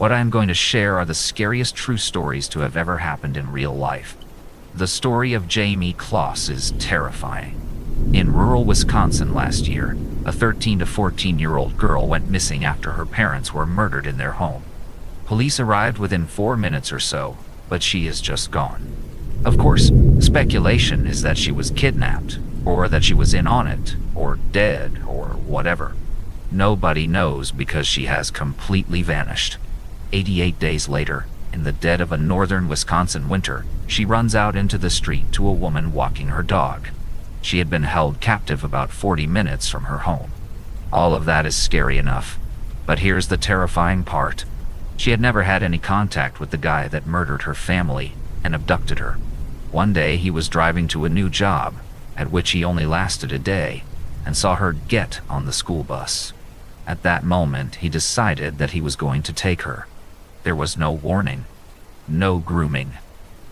What I am going to share are the scariest true stories to have ever happened in real life. The story of Jamie Kloss is terrifying. In rural Wisconsin last year, a 13 to 14-year-old girl went missing after her parents were murdered in their home. Police arrived within 4 minutes or so, but she is just gone. Of course, speculation is that she was kidnapped, or that she was in on it, or dead, or whatever. Nobody knows because she has completely vanished. 88 days later, in the dead of a northern Wisconsin winter, she runs out into the street to a woman walking her dog. She had been held captive about 40 minutes from her home. All of that is scary enough, but here's the terrifying part. She had never had any contact with the guy that murdered her family and abducted her. One day he was driving to a new job, at which he only lasted a day, and saw her get on the school bus. At that moment, he decided that he was going to take her. There was no warning, no grooming.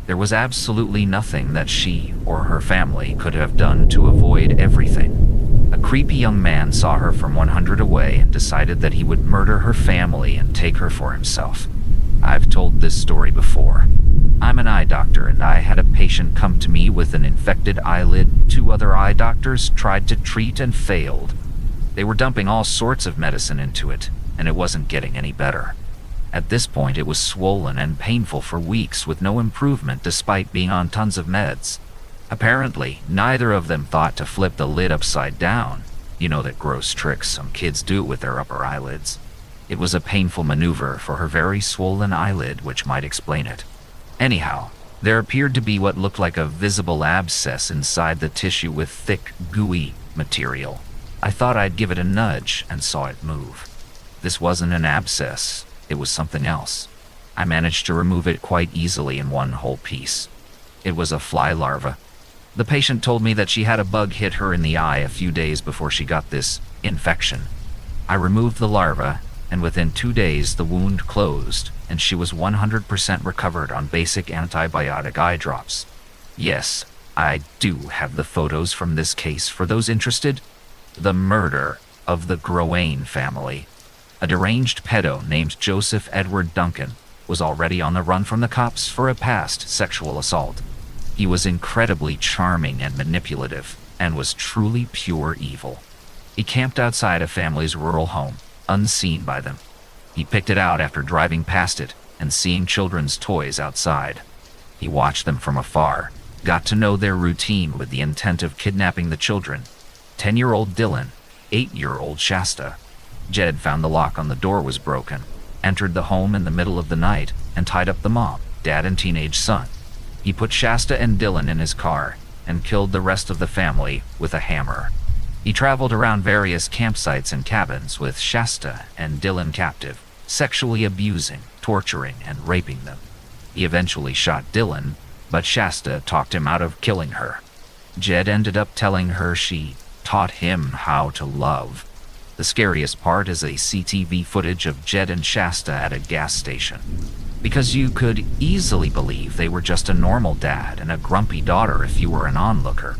There was absolutely nothing that she or her family could have done to avoid everything. A creepy young man saw her from 100 away and decided that he would murder her family and take her for himself. I've told this story before. I'm an eye doctor, and I had a patient come to me with an infected eyelid. 2 other eye doctors tried to treat and failed. They were dumping all sorts of medicine into it, and it wasn't getting any better. At this point, it was swollen and painful for weeks with no improvement despite being on tons of meds. Apparently, neither of them thought to flip the lid upside down. You know that gross tricks some kids do with their upper eyelids. It was a painful maneuver for her very swollen eyelid, which might explain it. Anyhow, there appeared to be what looked like a visible abscess inside the tissue with thick, gooey material. I thought I'd give it a nudge and saw it move. This wasn't an abscess. It was something else. I managed to remove it quite easily in one whole piece. It was a fly larva. The patient told me that she had a bug hit her in the eye a few days before she got this infection. I removed the larva, and within 2 days the wound closed, and she was 100% recovered on basic antibiotic eye drops. Yes, I do have the photos from this case for those interested. The murder of the Groane family. A deranged pedo named Joseph Edward Duncan was already on the run from the cops for a past sexual assault. He was incredibly charming and manipulative, and was truly pure evil. He camped outside a family's rural home, unseen by them. He picked it out after driving past it and seeing children's toys outside. He watched them from afar, got to know their routine with the intent of kidnapping the children. 10-year-old Dylan, 8-year-old Shasta. Jed found the lock on the door was broken, entered the home in the middle of the night, and tied up the mom, dad, and teenage son. He put Shasta and Dylan in his car and killed the rest of the family with a hammer. He traveled around various campsites and cabins with Shasta and Dylan captive, sexually abusing, torturing, and raping them. He eventually shot Dylan, but Shasta talked him out of killing her. Jed ended up telling her she taught him how to love. The scariest part is a CCTV footage of Jed and Shasta at a gas station, because you could easily believe they were just a normal dad and a grumpy daughter if you were an onlooker.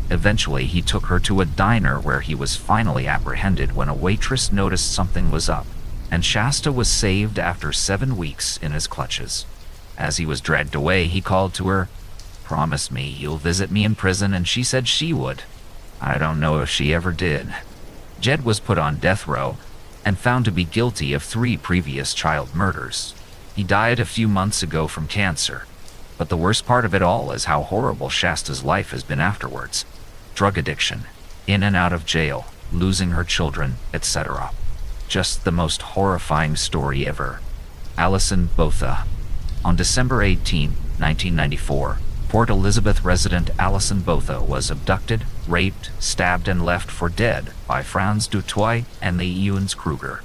Eventually, he took her to a diner where he was finally apprehended when a waitress noticed something was up, and Shasta was saved after 7 weeks in his clutches. As he was dragged away, he called to her, "Promise me you'll visit me in prison," and she said she would. I don't know if she ever did. Jed was put on death row and found to be guilty of 3 previous child murders. He died a few months ago from cancer. But the worst part of it all is how horrible Shasta's life has been afterwards. Drug addiction, in and out of jail, losing her children, etc. Just the most horrifying story ever. Allison Botha. On December 18, 1994, Port Elizabeth resident Allison Botha was abducted, raped, stabbed, and left for dead by Franz Dutoy and the Ewens Kruger.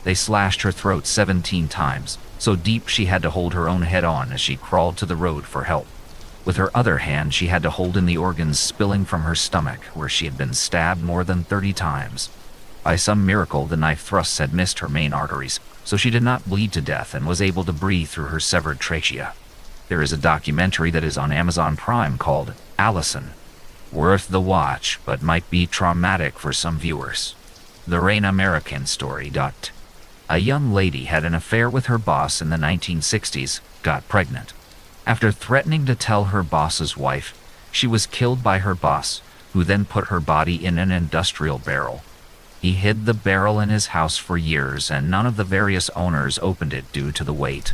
They slashed her throat 17 times, so deep she had to hold her own head on as she crawled to the road for help. With her other hand, she had to hold in the organs spilling from her stomach, where she had been stabbed more than 30 times. By some miracle, the knife thrusts had missed her main arteries, so she did not bleed to death and was able to breathe through her severed trachea. There is a documentary that is on Amazon Prime called Allison. Worth the watch, but might be traumatic for some viewers. The Rain American story. A young lady had an affair with her boss in the 1960s, got pregnant. After threatening to tell her boss's wife, she was killed by her boss, who then put her body in an industrial barrel. He hid the barrel in his house for years, and none of the various owners opened it due to the weight.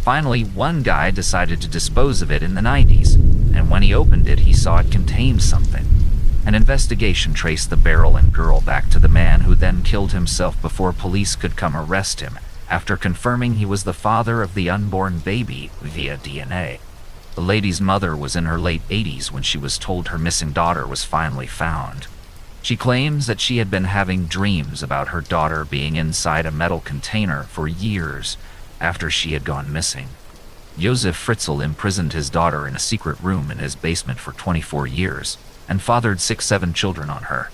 Finally, one guy decided to dispose of it in the 90s, and when he opened it, he saw it contained something. An investigation traced the barrel and girl back to the man who then killed himself before police could come arrest him, after confirming he was the father of the unborn baby via DNA. The lady's mother was in her late 80s when she was told her missing daughter was finally found. She claims that she had been having dreams about her daughter being inside a metal container for years after she had gone missing. Josef Fritzl imprisoned his daughter in a secret room in his basement for 24 years and fathered 6-7 children on her.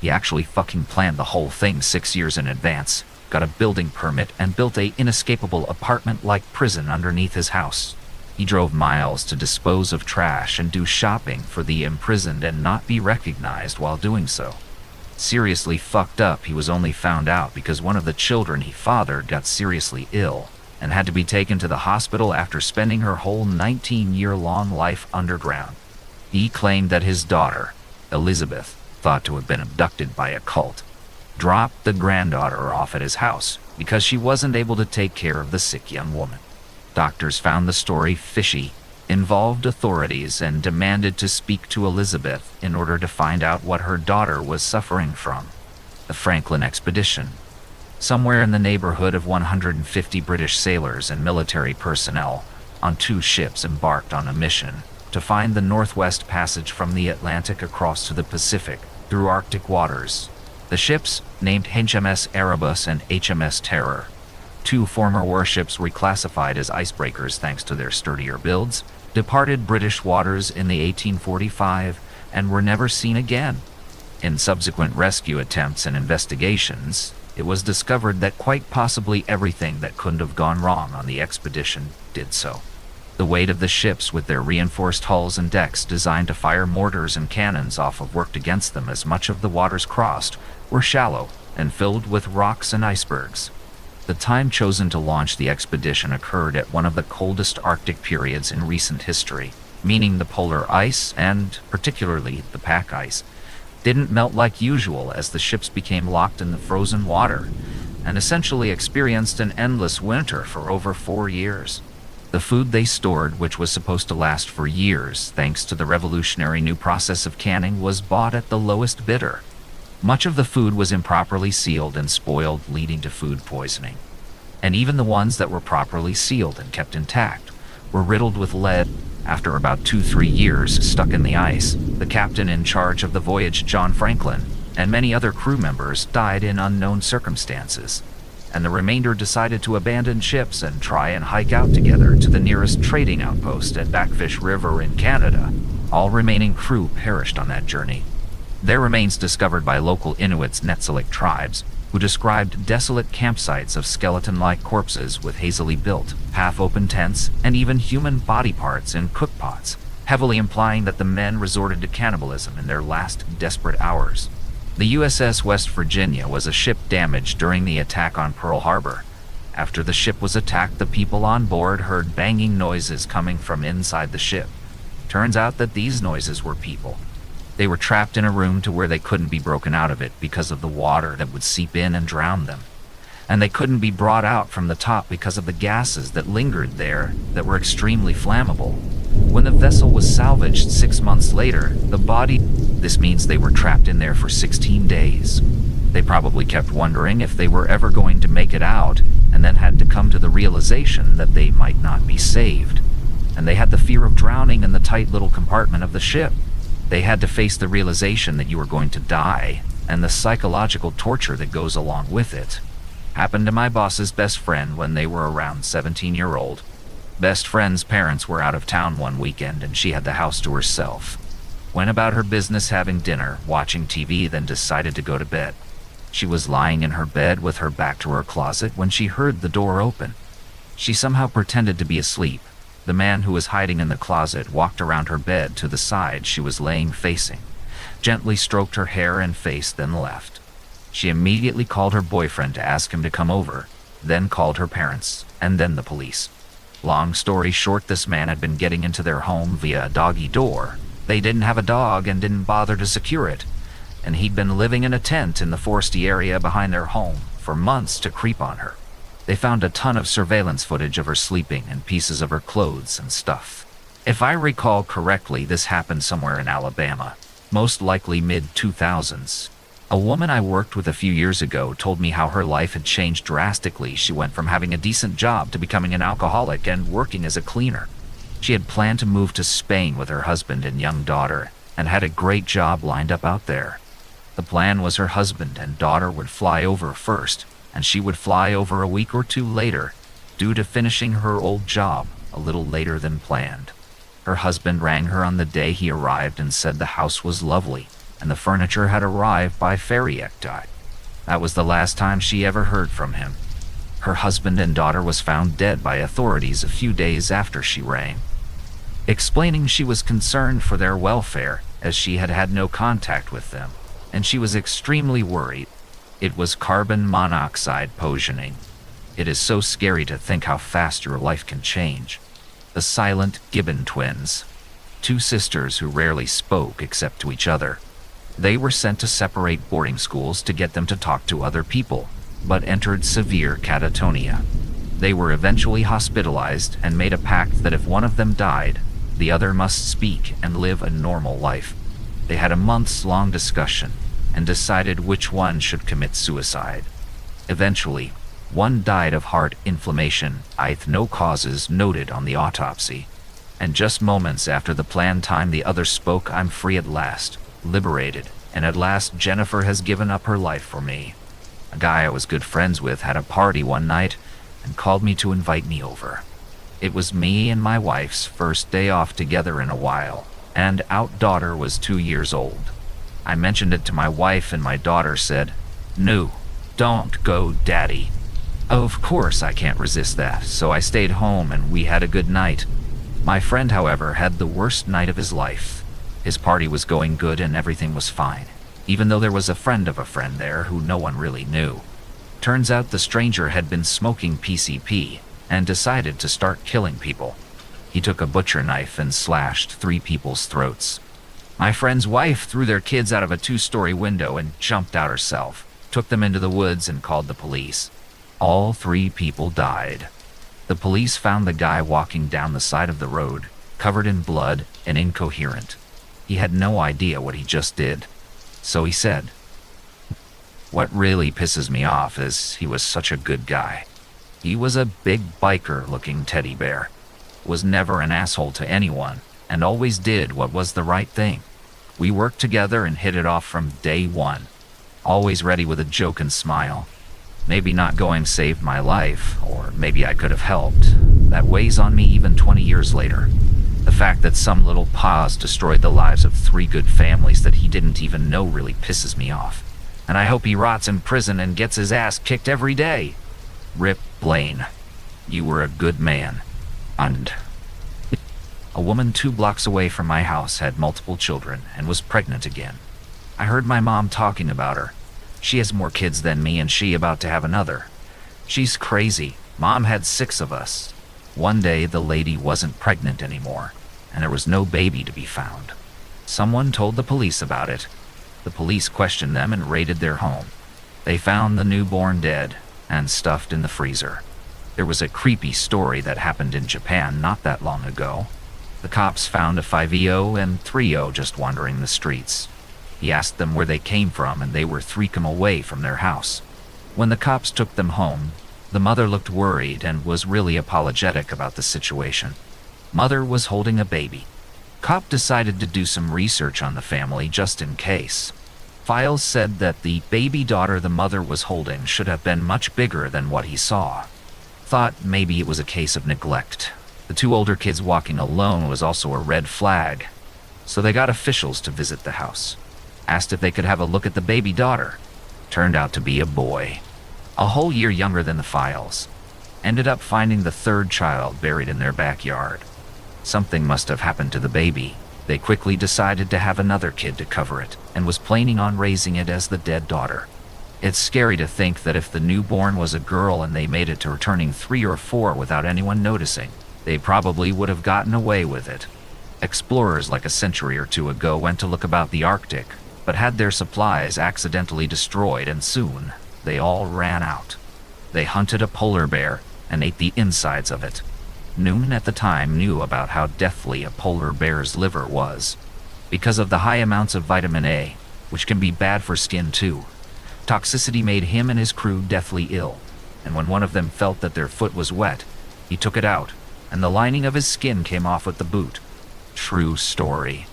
He actually fucking planned the whole thing 6 years in advance, got a building permit, and built a inescapable apartment-like prison underneath his house. He drove miles to dispose of trash and do shopping for the imprisoned and not be recognized while doing so. Seriously fucked up, he was only found out because one of the children he fathered got seriously ill and had to be taken to the hospital after spending her whole 19-year-long life underground. He claimed that his daughter, Elizabeth, thought to have been abducted by a cult, dropped the granddaughter off at his house because she wasn't able to take care of the sick young woman. Doctors found the story fishy, involved authorities, and demanded to speak to Elizabeth in order to find out what her daughter was suffering from. The Franklin expedition. Somewhere in the neighborhood of 150 British sailors and military personnel on 2 ships embarked on a mission to find the Northwest Passage from the Atlantic across to the Pacific through Arctic waters. The ships, named HMS Erebus and HMS Terror, 2 former warships reclassified as icebreakers thanks to their sturdier builds, departed British waters in the 1845 and were never seen again. In subsequent rescue attempts and investigations, it was discovered that quite possibly everything that couldn't have gone wrong on the expedition did so. The weight of the ships, with their reinforced hulls and decks designed to fire mortars and cannons off of, worked against them, as much of the waters crossed were shallow and filled with rocks and icebergs. The time chosen to launch the expedition occurred at one of the coldest Arctic periods in recent history, meaning the polar ice, and particularly the pack ice, didn't melt like usual as the ships became locked in the frozen water and essentially experienced an endless winter for over 4 years. The food they stored, which was supposed to last for years thanks to the revolutionary new process of canning, was bought at the lowest bidder. Much of the food was improperly sealed and spoiled, leading to food poisoning. And even the ones that were properly sealed and kept intact were riddled with lead. After about 2-3 years stuck in the ice, the captain in charge of the voyage, John Franklin, and many other crew members died in unknown circumstances, and the remainder decided to abandon ships and try and hike out together to the nearest trading outpost at Backfish River in Canada. All remaining crew perished on that journey. Their remains discovered by local Inuits Netzilik tribes, who described desolate campsites of skeleton-like corpses with hazily built, half-open tents, and even human body parts in cookpots, heavily implying that the men resorted to cannibalism in their last desperate hours. The USS West Virginia was a ship damaged during the attack on Pearl Harbor. After the ship was attacked, the people on board heard banging noises coming from inside the ship. Turns out that these noises were people. They were trapped in a room to where they couldn't be broken out of it because of the water that would seep in and drown them. And they couldn't be brought out from the top because of the gases that lingered there that were extremely flammable. When the vessel was salvaged 6 months later, this means they were trapped in there for 16 days. They probably kept wondering if they were ever going to make it out, and then had to come to the realization that they might not be saved. And they had the fear of drowning in the tight little compartment of the ship. They had to face the realization that you were going to die, and the psychological torture that goes along with it. Happened to my boss's best friend when they were around 17-year-old. Best friend's parents were out of town one weekend and she had the house to herself. Went about her business having dinner, watching TV, then decided to go to bed. She was lying in her bed with her back to her closet when she heard the door open. She somehow pretended to be asleep. The man who was hiding in the closet walked around her bed to the side she was laying facing, gently stroked her hair and face, then left. She immediately called her boyfriend to ask him to come over, then called her parents, and then the police. Long story short, this man had been getting into their home via a doggy door. They didn't have a dog and didn't bother to secure it, and he'd been living in a tent in the foresty area behind their home for months to creep on her. They found a ton of surveillance footage of her sleeping and pieces of her clothes and stuff. If I recall correctly, this happened somewhere in Alabama, most likely mid-2000s. A woman I worked with a few years ago told me how her life had changed drastically. She went from having a decent job to becoming an alcoholic and working as a cleaner. She had planned to move to Spain with her husband and young daughter, and had a great job lined up out there. The plan was her husband and daughter would fly over first, and she would fly over a week or two later, due to finishing her old job a little later than planned. Her husband rang her on the day he arrived and said the house was lovely, and the furniture had arrived by ferry ektai. That was the last time she ever heard from him. Her husband and daughter was found dead by authorities a few days after she rang, explaining she was concerned for their welfare as she had had no contact with them, and she was extremely worried. It was carbon monoxide poisoning. It is so scary to think how fast your life can change. The silent Gibbon twins, two sisters who rarely spoke except to each other. They were sent to separate boarding schools to get them to talk to other people, but entered severe catatonia. They were eventually hospitalized and made a pact that if one of them died, the other must speak and live a normal life. They had a months-long discussion and decided which one should commit suicide. Eventually, one died of heart inflammation, with no causes noted on the autopsy. And just moments after the planned time, the other spoke. "I'm free at last, liberated, and at last Jennifer has given up her life for me." A guy I was good friends with had a party one night and called me to invite me over. It was me and my wife's first day off together in a while, and our daughter was 2 years old. I mentioned it to my wife and my daughter said, "No, don't go, Daddy." Of course I can't resist that, so I stayed home and we had a good night. My friend, however, had the worst night of his life. His party was going good and everything was fine, even though there was a friend of a friend there who no one really knew. Turns out the stranger had been smoking PCP and decided to start killing people. He took a butcher knife and slashed 3 people's throats. My friend's wife threw their kids out of a 2-story window and jumped out herself, took them into the woods and called the police. All 3 people died. The police found the guy walking down the side of the road, covered in blood and incoherent. He had no idea what he just did. So he said, "What really pisses me off is he was such a good guy. He was a big biker-looking teddy bear, was never an asshole to anyone, and always did what was the right thing. We worked together and hit it off from day one. Always ready with a joke and smile. Maybe not going saved my life, or maybe I could have helped. That weighs on me even 20 years later. The fact that some little pause destroyed the lives of 3 good families that he didn't even know really pisses me off. And I hope he rots in prison and gets his ass kicked every day. Rip Blaine. You were a good man." And a woman 2 blocks away from my house had multiple children and was pregnant again. I heard my mom talking about her. She has more kids than me and she about to have another. She's crazy. Mom had 6 of us. One day the lady wasn't pregnant anymore, and there was no baby to be found. Someone told the police about it. The police questioned them and raided their home. They found the newborn dead and stuffed in the freezer. There was a creepy story that happened in Japan not that long ago. The cops found a 5-year-old and 3-year-old just wandering the streets. He asked them where they came from and they were 3 km away from their house. When the cops took them home, the mother looked worried and was really apologetic about the situation. Mother was holding a baby. Cop decided to do some research on the family just in case. Files said that the baby daughter the mother was holding should have been much bigger than what he saw. Thought maybe it was a case of neglect. The 2 older kids walking alone was also a red flag. So they got officials to visit the house. Asked if they could have a look at the baby daughter. Turned out to be a boy. A whole year younger than the files. Ended up finding the 3rd child buried in their backyard. Something must have happened to the baby. They quickly decided to have another kid to cover it, and was planning on raising it as the dead daughter. It's scary to think that if the newborn was a girl and they made it to turning 3 or 4 without anyone noticing, they probably would have gotten away with it. Explorers like a century or two ago went to look about the Arctic, but had their supplies accidentally destroyed, and soon they all ran out. They hunted a polar bear and ate the insides of it. Newman at the time knew about how deathly a polar bear's liver was. Because of the high amounts of vitamin A, which can be bad for skin too, toxicity made him and his crew deathly ill, and when one of them felt that their foot was wet, he took it out, and the lining of his skin came off with the boot. True story.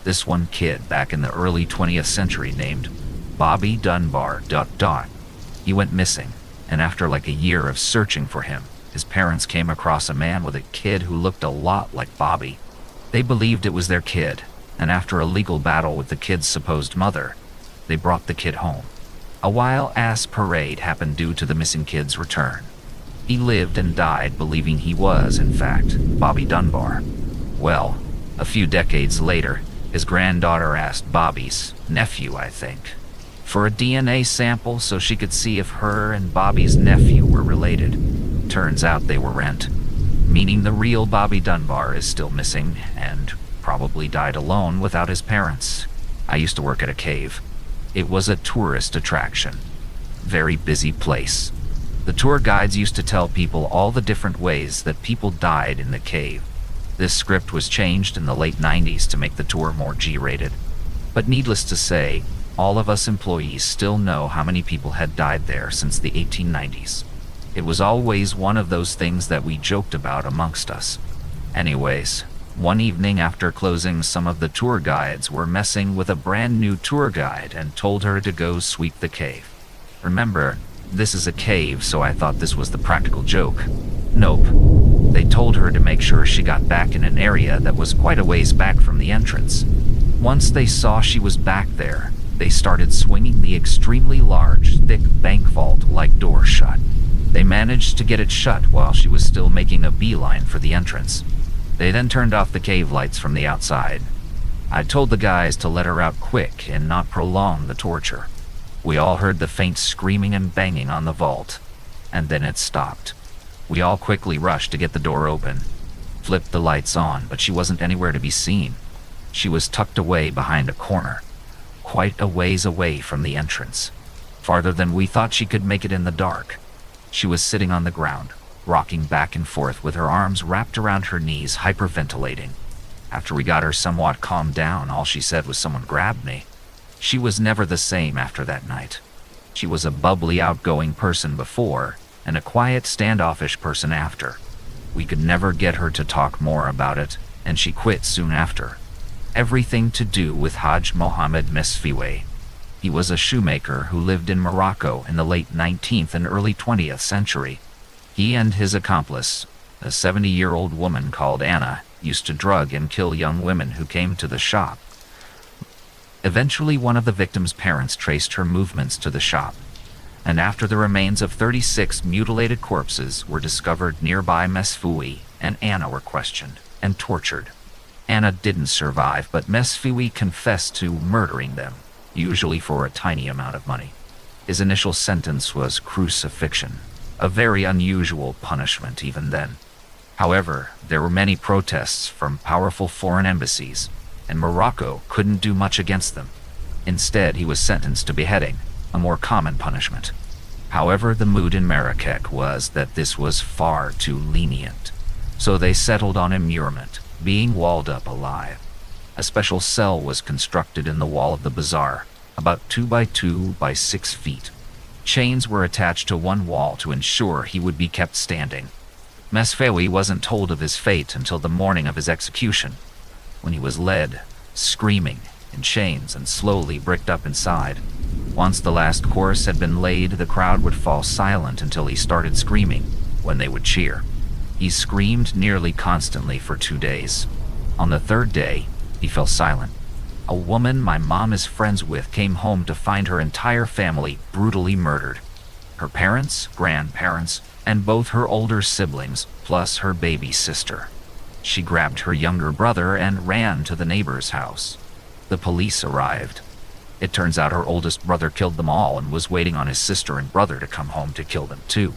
This one kid back in the early 20th century named Bobby Dunbar ... He went missing, and after like a year of searching for him, his parents came across a man with a kid who looked a lot like Bobby. They believed it was their kid, and after a legal battle with the kid's supposed mother, they brought the kid home. A wild-ass parade happened due to the missing kid's return. He lived and died believing he was, in fact, Bobby Dunbar. Well, a few decades later, his granddaughter asked Bobby's nephew, I think, for a DNA sample so she could see if her and Bobby's nephew were related. Turns out they were rent, meaning the real Bobby Dunbar is still missing and probably died alone without his parents. I used to work at a cave. It was a tourist attraction. Very busy place. The tour guides used to tell people all the different ways that people died in the cave. This script was changed in the late 90s to make the tour more G-rated. But needless to say, all of us employees still know how many people had died there since the 1890s. It was always one of those things that we joked about amongst us. Anyways, one evening after closing, some of the tour guides were messing with a brand new tour guide and told her to go sweep the cave. Remember, this is a cave, so I thought this was the practical joke. Nope. They told her to make sure she got back in an area that was quite a ways back from the entrance. Once they saw she was back there, they started swinging the extremely large, thick bank vault-like door shut. They managed to get it shut while she was still making a beeline for the entrance. They then turned off the cave lights from the outside. I told the guys to let her out quick and not prolong the torture. We all heard the faint screaming and banging on the vault, and then it stopped. We all quickly rushed to get the door open, flipped the lights on, but she wasn't anywhere to be seen. She was tucked away behind a corner, quite a ways away from the entrance, farther than we thought she could make it in the dark. She was sitting on the ground, rocking back and forth with her arms wrapped around her knees, hyperventilating. After we got her somewhat calmed down, all she said was, "Someone grabbed me." She was never the same after that night. She was a bubbly, outgoing person before, and a quiet, standoffish person after. We could never get her to talk more about it, and she quit soon after. Everything to do with Haj Mohammed Mesfiwe. He was a shoemaker who lived in Morocco in the late 19th and early 20th century. He and his accomplice, a 70-year-old woman called Anna, used to drug and kill young women who came to the shop. Eventually, one of the victim's parents traced her movements to the shop, and after the remains of 36 mutilated corpses were discovered nearby, Mesfiwe and Anna were questioned and tortured. Anna didn't survive, but Mesfiwe confessed to murdering them, usually for a tiny amount of money. His initial sentence was crucifixion, a very unusual punishment even then. However, there were many protests from powerful foreign embassies, and Morocco couldn't do much against them. Instead, he was sentenced to beheading, a more common punishment. However, the mood in Marrakech was that this was far too lenient, so they settled on immurement, being walled up alive. A special cell was constructed in the wall of the bazaar, about 2 by 2 by 6 feet. Chains were attached to one wall to ensure he would be kept standing. Mesfiwe wasn't told of his fate until the morning of his execution, when he was led, screaming, in chains and slowly bricked up inside. Once the last course had been laid, the crowd would fall silent until he started screaming, when they would cheer. He screamed nearly constantly for 2 days. On the 3rd day, he fell silent. A woman my mom is friends with came home to find her entire family brutally murdered. Her parents, grandparents, and both her older siblings, plus her baby sister. She grabbed her younger brother and ran to the neighbor's house. The police arrived. It turns out her oldest brother killed them all and was waiting on his sister and brother to come home to kill them too.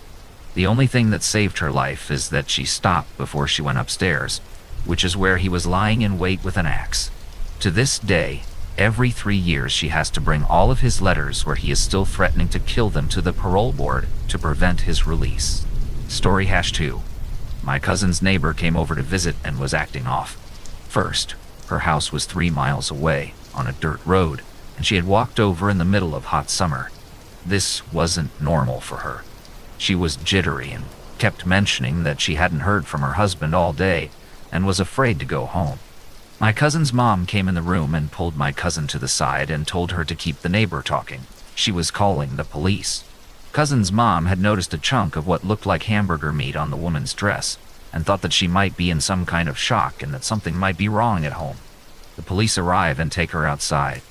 The only thing that saved her life is that she stopped before she went upstairs, which is where he was lying in wait with an axe. To this day, every 3 years she has to bring all of his letters where he is still threatening to kill them to the parole board to prevent his release. Story #2. My cousin's neighbor came over to visit and was acting off. First, her house was 3 miles away, on a dirt road, and she had walked over in the middle of hot summer. This wasn't normal for her. She was jittery and kept mentioning that she hadn't heard from her husband all day and was afraid to go home. My cousin's mom came in the room and pulled my cousin to the side and told her to keep the neighbor talking. She was calling the police. Cousin's mom had noticed a chunk of what looked like hamburger meat on the woman's dress and thought that she might be in some kind of shock and that something might be wrong at home. The police arrive and take her outside.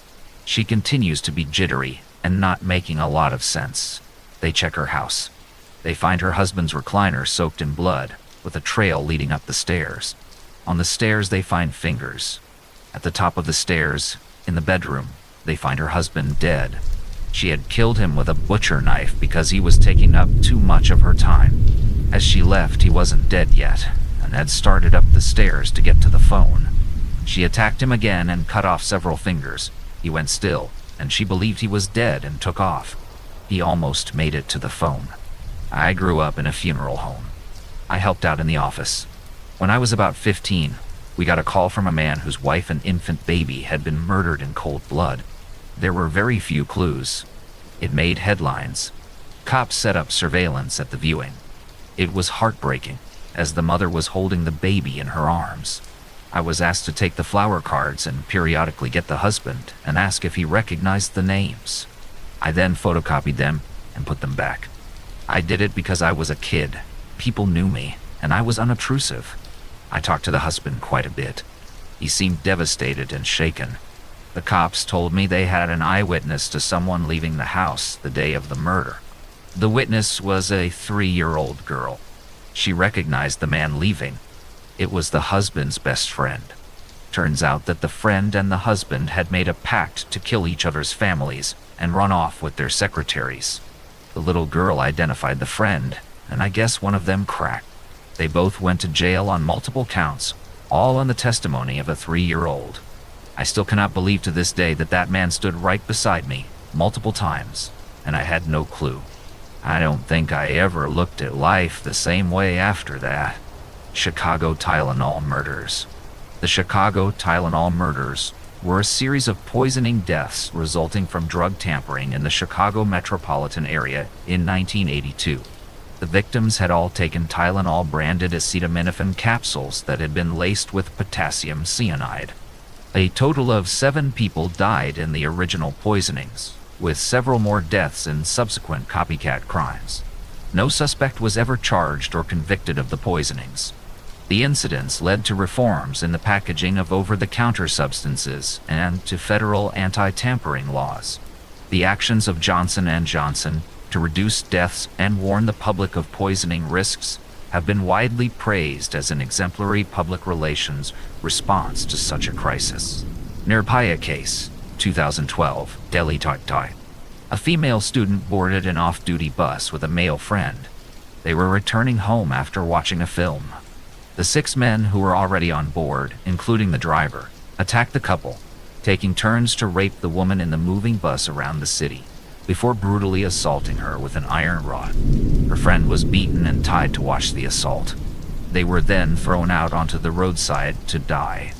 She continues to be jittery and not making a lot of sense. They check her house. They find her husband's recliner soaked in blood, with a trail leading up the stairs. On the stairs, they find fingers. At the top of the stairs, in the bedroom, they find her husband dead. She had killed him with a butcher knife because he was taking up too much of her time. As she left, he wasn't dead yet, and had started up the stairs to get to the phone. She attacked him again and cut off several fingers. He went still, and she believed he was dead and took off. He almost made it to the phone. I grew up in a funeral home. I helped out in the office. When I was about 15, we got a call from a man whose wife and infant baby had been murdered in cold blood. There were very few clues. It made headlines. Cops set up surveillance at the viewing. It was heartbreaking, as the mother was holding the baby in her arms. I was asked to take the flower cards and periodically get the husband and ask if he recognized the names. I then photocopied them and put them back. I did it because I was a kid. People knew me, and I was unobtrusive. I talked to the husband quite a bit. He seemed devastated and shaken. The cops told me they had an eyewitness to someone leaving the house the day of the murder. The witness was a 3-year-old girl. She recognized the man leaving. It was the husband's best friend. Turns out that the friend and the husband had made a pact to kill each other's families and run off with their secretaries. The little girl identified the friend, and I guess one of them cracked. They both went to jail on multiple counts, all on the testimony of a 3-year-old. I still cannot believe to this day that that man stood right beside me multiple times, and I had no clue. I don't think I ever looked at life the same way after that. Chicago Tylenol murders. The Chicago Tylenol murders were a series of poisoning deaths resulting from drug tampering in the Chicago metropolitan area in 1982. The victims had all taken Tylenol-branded acetaminophen capsules that had been laced with potassium cyanide. A total of 7 people died in the original poisonings, with several more deaths in subsequent copycat crimes. No suspect was ever charged or convicted of the poisonings. The incidents led to reforms in the packaging of over-the-counter substances and to federal anti-tampering laws. The actions of Johnson & Johnson to reduce deaths and warn the public of poisoning risks have been widely praised as an exemplary public relations response to such a crisis. Nirbhaya case, 2012, Delhi Thai. A female student boarded an off-duty bus with a male friend. They were returning home after watching a film. The 6 men who were already on board, including the driver, attacked the couple, taking turns to rape the woman in the moving bus around the city, before brutally assaulting her with an iron rod. Her friend was beaten and tied to watch the assault. They were then thrown out onto the roadside to die.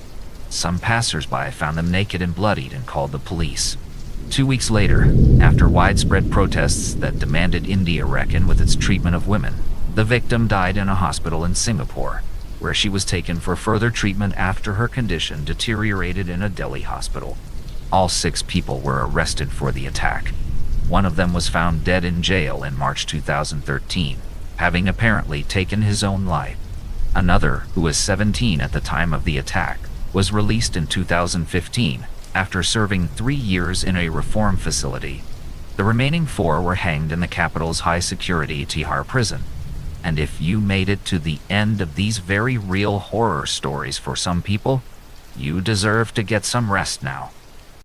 Some passers-by found them naked and bloodied and called the police. 2 weeks later, after widespread protests that demanded India reckon with its treatment of women, the victim died in a hospital in Singapore, where she was taken for further treatment after her condition deteriorated in a Delhi hospital. All 6 people were arrested for the attack. One of them was found dead in jail in March 2013, having apparently taken his own life. Another, who was 17 at the time of the attack, was released in 2015 after serving 3 years in a reform facility. The remaining 4 were hanged in the capital's high-security Tihar prison. And if you made it to the end of these very real horror stories for some people, you deserve to get some rest now.